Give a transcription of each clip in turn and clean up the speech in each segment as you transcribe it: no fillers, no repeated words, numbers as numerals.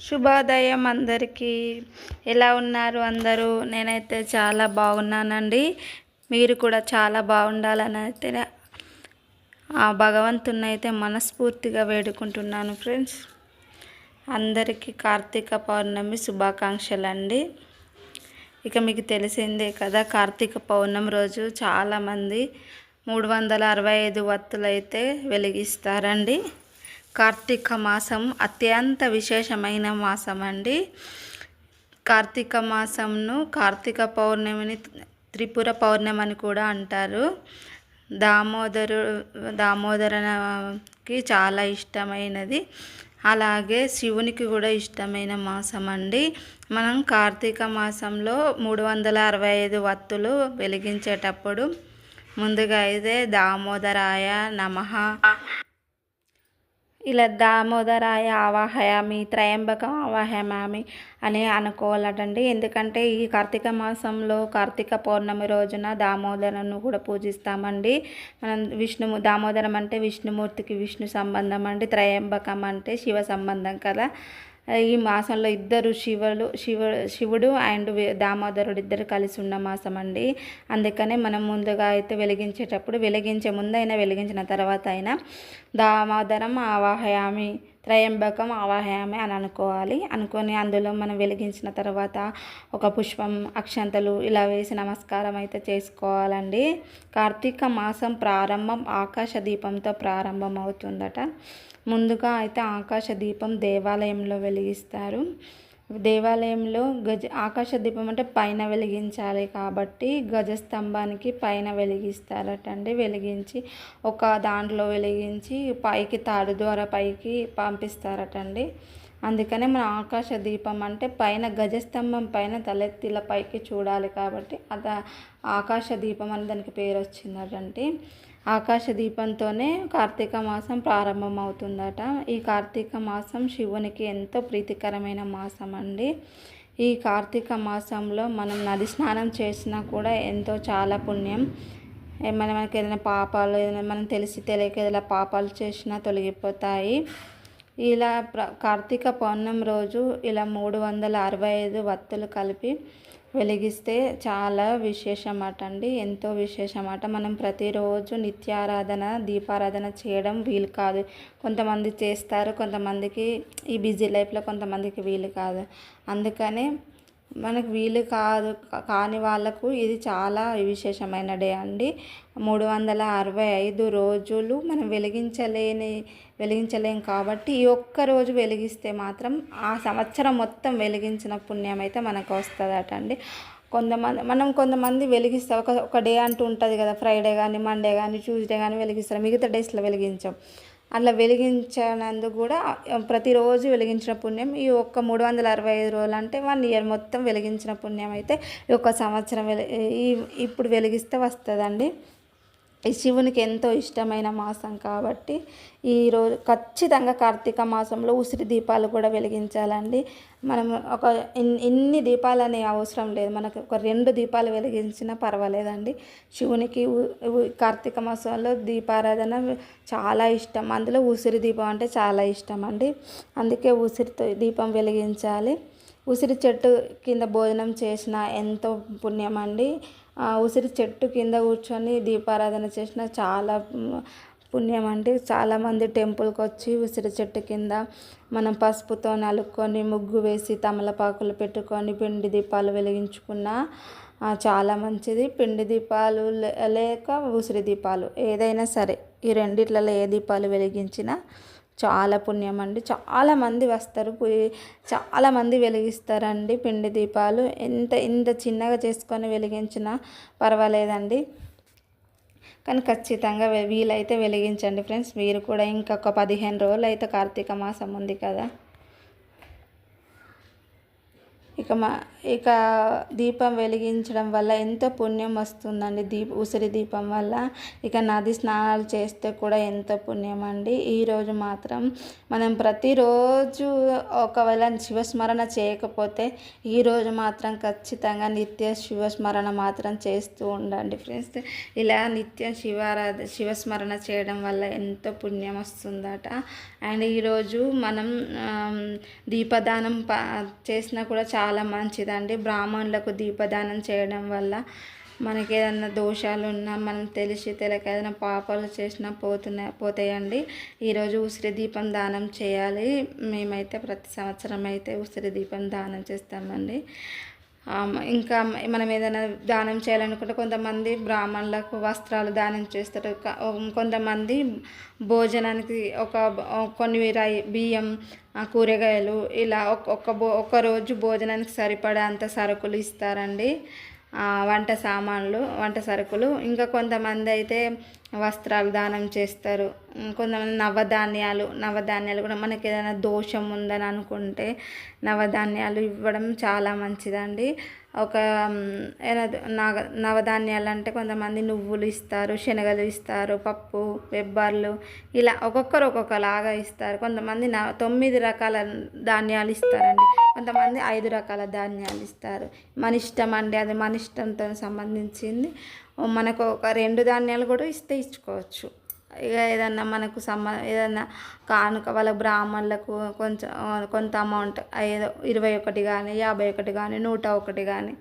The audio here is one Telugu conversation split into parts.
శుభోదయం అందరికీ. ఎలా ఉన్నారు అందరూ? నేనైతే చాలా బాగున్నానండి. మీరు కూడా చాలా బాగుండాలని అయితే ఆ భగవంతుని అయితే మనస్ఫూర్తిగా వేడుకుంటున్నాను ఫ్రెండ్స్. అందరికీ కార్తీక పౌర్ణమి శుభాకాంక్షలు అండి. ఇక మీకు తెలిసిందే కదా, కార్తీక పౌర్ణమి రోజు చాలామంది 365 వత్తులు అయితే వెలిగిస్తారండి. కార్తీక మాసం అత్యంత విశేషమైన మాసం అండి. కార్తీక మాసంను కార్తీక పౌర్ణమిని త్రిపుర పౌర్ణమి అని కూడా అంటారు. దామోదరకి చాలా ఇష్టమైనది, అలాగే శివునికి కూడా ఇష్టమైన మాసం అండి. మనం కార్తీక మాసంలో 365 వత్తులు వెలిగించేటప్పుడు ముందుగా అయితే దామోదరాయ నమః, ఇలా దామోదరాయ ఆవాహయామి, త్రయంబకం ఆవాహయామి అని అనుకోవాలటండి. ఎందుకంటే ఈ కార్తీక మాసంలో కార్తీక పౌర్ణమి రోజున దామోదరను కూడా పూజిస్తామండి. మనం దామోదరం అంటే విష్ణుమూర్తికి విష్ణు సంబంధం అండి. త్రయంబకం అంటే శివ సంబంధం కదా. ఈ మాసంలో ఇద్దరు శివుడు అండ్ దామోదరుడు ఇద్దరు కలిసి ఉన్న మాసం అండి. అందుకనే మనం ముందుగా అయితే వెలిగించేటప్పుడు, వెలిగించే ముందైనా వెలిగించిన తర్వాత అయినా దామోదరం ఆవాహయామి, త్రయంబకం ఆవాహయామి అని అనుకొని అందులో మనం వెలిగించిన తర్వాత ఒక పుష్పం, అక్షంతలు ఇలా వేసి నమస్కారం అయితే చేసుకోవాలండి. కార్తీక మాసం ప్రారంభం ఆకాశ దీపంతో ప్రారంభం అవుతుందట. ముందుగా అయితే ఆకాశ దీపం దేవాలయంలో వెలిగిస్తారు. దేవాలయంలో ఆకాశ దీపం అంటే పైన వెలిగించాలి కాబట్టి గజస్తంభానికి పైన వెలిగిస్తారటండి. వెలిగించి ఒక దాంట్లో వెలిగించి పైకి తాడు ద్వారా పైకి పంపిస్తారటండి. అందుకనే మన ఆకాశ దీపం అంటే పైన గజస్తంభం పైన తలెత్తిల పైకి చూడాలి కాబట్టి ఆకాశ దీపం అని దానికి పేరు వచ్చిందటండి. ఆకాశ దీపంతోనే కార్తీక మాసం ప్రారంభం అవుతుందట. ఈ కార్తీక మాసం శివునికి ఎంతో ప్రీతికరమైన మాసం అండి. ఈ కార్తీక మాసంలో మనం నది స్నానం చేసినా కూడా ఎంతో చాలా పుణ్యం. మనకి ఏదైనా పాపాలు, మనం తెలియక ఏదైనా పాపాలు చేసినా తొలగిపోతాయి. ఇలా కార్తీక పౌర్ణమి రోజు ఇలా 365 వత్తులు కలిపి వెలిగిస్తే చాలా విశేషమాట అండి, ఎంతో విశేషమాట. మనం ప్రతిరోజు నిత్యారాధన, దీపారాధన చేయడం వీలు కాదు. కొంతమంది చేస్తారు, కొంతమందికి ఈ బిజీ లైఫ్లో కొంతమందికి వీలు కాదు. అందుకనే మనకు వీలు కాని వాళ్ళకు ఇది చాలా విశేషమైన డే అండి. 365 రోజులు మనం వెలిగించలేం కాబట్టి ఈ ఒక్క రోజు వెలిగిస్తే మాత్రం ఆ సంవత్సరం మొత్తం వెలిగించిన పుణ్యం అయితే మనకు వస్తుందట అండి. కొంతమంది వెలిగిస్తారు, ఒక డే అంటూ ఉంటుంది కదా, ఫ్రైడే కానీ మండే కానీ ట్యూస్డే కానీ వెలిగిస్తారు, మిగతా డేస్లో వెలిగించాం. అట్లా వెలిగించినందుకు కూడా ప్రతిరోజు వెలిగించిన పుణ్యం ఈ ఒక్క 365 రోజులు అంటే 1 ఇయర్ మొత్తం వెలిగించిన పుణ్యం అయితే ఈ ఒక్క సంవత్సరం ఇప్పుడు వెలిగిస్తే వస్తుందండి. ఈ శివునికి ఎంతో ఇష్టమైన మాసం కాబట్టి ఈరోజు ఖచ్చితంగా కార్తీక మాసంలో ఉసిరి దీపాలు కూడా వెలిగించాలండి. మనం ఇన్ని దీపాలు అనే అవసరం లేదు, మనకు ఒక 2 దీపాలు వెలిగించినా పర్వాలేదండి. శివునికి కార్తీక మాసంలో దీపారాధన చాలా ఇష్టం. అందులో ఉసిరి దీపం అంటే చాలా ఇష్టం అండి. అందుకే ఉసిరితో దీపం వెలిగించాలి. ఉసిరి చెట్టు కింద భోజనం చేసిన ఎంతో పుణ్యం అండి. ఉసిరి చెట్టు కింద కూర్చొని దీపారాధన చేసిన చాలా పుణ్యం అండి. చాలామంది టెంపుల్కి వచ్చి ఉసిరి చెట్టు కింద మనం పసుపుతో నలుక్కొని ముగ్గు వేసి తమలపాకులు పెట్టుకొని పిండి దీపాలు వెలిగించుకున్న చాలా మంచిది. పిండి దీపాలు లేక ఉసిరి దీపాలు ఏదైనా సరే, ఈ రెండిట్లలో ఏ దీపాలు వెలిగించినా చాలా పుణ్యం అండి. చాలామంది వస్తారు, చాలామంది వెలిగిస్తారండి పిండి దీపాలు. ఇంత చిన్నగా చేసుకొని వెలిగించినా పర్వాలేదండి, కానీ ఖచ్చితంగా వీలైతే వెలిగించండి ఫ్రెండ్స్. మీరు కూడా ఇంకొక 15 రోజులు అయితే కార్తీక మాసం ఉంది కదా. ఇక దీపం వెలిగించడం వల్ల ఎంతో పుణ్యం వస్తుందండి. ఉసిరి దీపం వల్ల. ఇక నది స్నానాలు చేస్తే కూడా ఎంతో పుణ్యం అండి. ఈరోజు మాత్రం మనం ప్రతిరోజు ఒకవేళ శివస్మరణ చేయకపోతే ఈరోజు మాత్రం ఖచ్చితంగా నిత్య శివస్మరణ మాత్రం చేస్తూ ఉండండి ఫ్రెండ్స్. ఇలా నిత్యం శివస్మరణ చేయడం వల్ల ఎంతో పుణ్యం వస్తుందట. అండ్ ఈరోజు మనం దీపదానం చేసినా కూడా చాలా మంచిదండి. బ్రాహ్మణులకు దీపదానం చేయడం వల్ల మనకి ఏదైనా దోషాలు ఉన్నా మనం తెలియక ఏదైనా పాపాలు చేసినా పోతాయండి. ఈరోజు ఉసిరి దీపం దానం చేయాలి. మేమైతే ప్రతి సంవత్సరం అయితే ఉసిరి దీపం దానం చేస్తామండి. ఇంకా మనం ఏదైనా దానం చేయాలనుకుంటే కొంతమంది బ్రాహ్మణులకు వస్త్రాలు దానం చేస్తారు. కొంతమంది భోజనానికి కొన్ని బియ్యం, కూరగాయలు ఇలా ఒక్క రోజు భోజనానికి సరిపడా అంత సరుకులు ఇస్తారండి. వంట సరుకులు. ఇంకా కొంతమంది అయితే వస్త్రాలు దానం చేస్తారు. కొంతమంది నవధాన్యాలు కూడా మనకి ఏదైనా దోషం ఉందని అనుకుంటే నవధాన్యాలు ఇవ్వడం చాలా మంచిదండి. నవధాన్యాలు అంటే కొంతమంది నువ్వులు ఇస్తారు, శనగలు ఇస్తారు, పప్పు, బెబ్బర్లు ఇలా ఒక్కొక్కరు ఒక్కొక్కలాగా ఇస్తారు. కొంతమంది 9 రకాల ధాన్యాలు ఇస్తారండి. కొంతమంది 5 రకాల ధాన్యాలు ఇస్తారు. మన ఇష్టం అండి, అది మన ఇష్టంతో సంబంధించింది. మనకు ఒక 2 ధాన్యాలు కూడా ఇచ్చుకోవచ్చు. ఇక ఏదన్నా మనకు ఏదన్నా కానుక వాళ్ళ బ్రాహ్మణులకు కొంత అమౌంట్ ఏదో 21 కానీ 51 కానీ 101 కానీ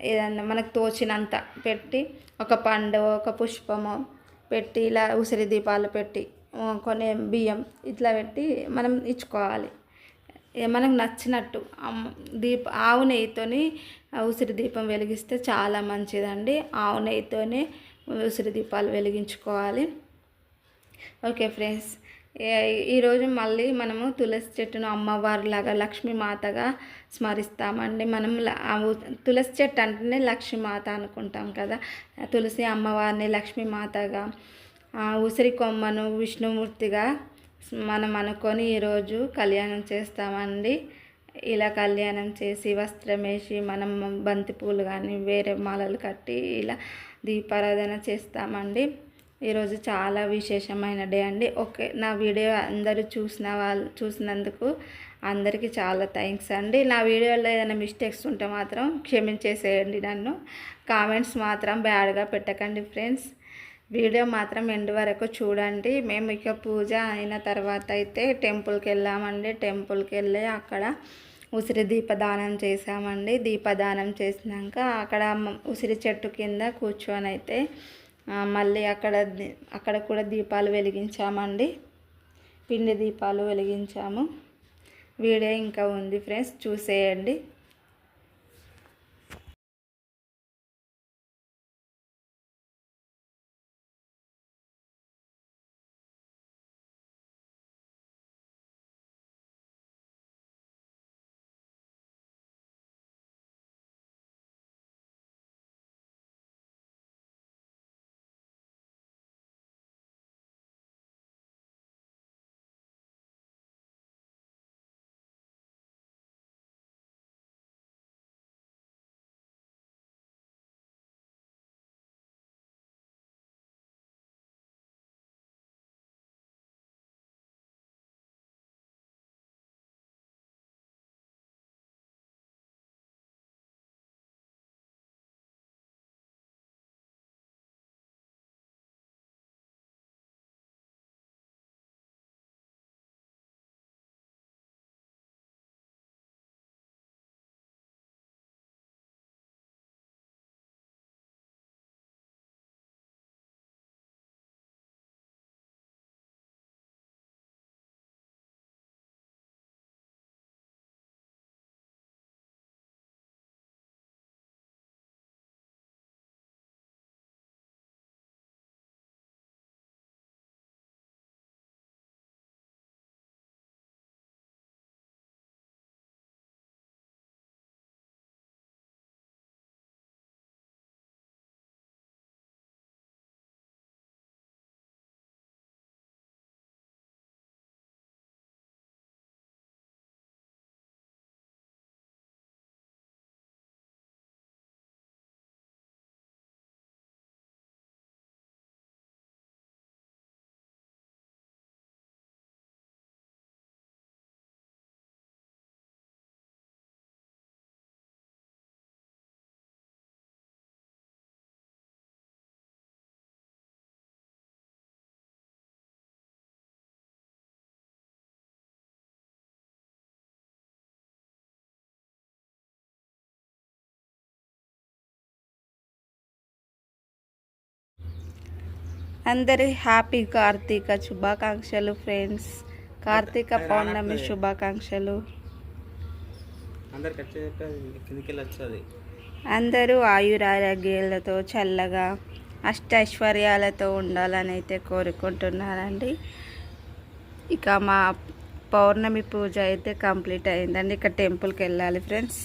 ఏదన్నా మనకు తోచినంత పెట్టి ఒక పండు, ఒక పుష్పము పెట్టి ఇలా ఉసిరి దీపాలు పెట్టి కొన్ని బియ్యం ఇట్లా పెట్టి మనం ఇచ్చుకోవాలి. మనకు నచ్చినట్టు ఆవు నెయ్యితోని ఉసిరి దీపం వెలిగిస్తే చాలా మంచిదండి. ఆవు నెయ్యితోనే ఉసిరి దీపాలు వెలిగించుకోవాలి. ఓకే ఫ్రెండ్స్, ఈరోజు మళ్ళీ మనము తులసి చెట్టును అమ్మవారిలాగా లక్ష్మీమాతగా స్మరిస్తామండి. మనం తులసి చెట్టు అంటేనే లక్ష్మీమాత అనుకుంటాం కదా. తులసి అమ్మవారిని లక్ష్మీమాతగా, ఉసిరి కొమ్మను విష్ణుమూర్తిగా మనం అనుకొని ఈరోజు కళ్యాణం చేస్తామండి. ఇలా కళ్యాణం చేసి వస్త్రం వేసి మనం బంతిపూలు కానీ వేరే మాలలు కట్టి ఇలా దీపారాధన చేస్తామండి. ఈరోజు చాలా విశేషమైన డే అండి. ఓకే, నా వీడియో అందరూ చూసినందుకు అందరికీ చాలా థ్యాంక్స్ అండి. నా వీడియోలో ఏదైనా మిస్టేక్స్ ఉంటే మాత్రం క్షమించేసేయండి నన్ను. కామెంట్స్ మాత్రం బ్యాడ్గా పెట్టకండి ఫ్రెండ్స్. వీడియో మాత్రం ఎండ్ వరకు చూడండి. మేము ఇక పూజ అయిన తర్వాత అయితే టెంపుల్కి వెళ్ళామండి. టెంపుల్కి వెళ్ళి అక్కడ ఉసిరి దీపదానం చేసామండి. దీపదానం చేసినాక అక్కడ ఉసిరి చెట్టు కింద కూర్చొని అయితే మళ్ళీ అక్కడ కూడా దీపాలు వెలిగించామండి. పిండి దీపాలు వెలిగించాము. వీడియో ఇంకా ఉంది ఫ్రెండ్స్, చూసేయండి. అందరి హ్యాపీ కార్తీక శుభాకాంక్షలు ఫ్రెండ్స్. కార్తీక పౌర్ణమి శుభాకాంక్షలు. అందరూ ఆయురారోగ్యాలతో చల్లగా అష్టైశ్వర్యాలతో ఉండాలని అయితే కోరుకుంటున్నారండి. ఇక మా పౌర్ణమి పూజ అయితే కంప్లీట్ అయిందండి. ఇక టెంపుల్కి వెళ్ళాలి ఫ్రెండ్స్.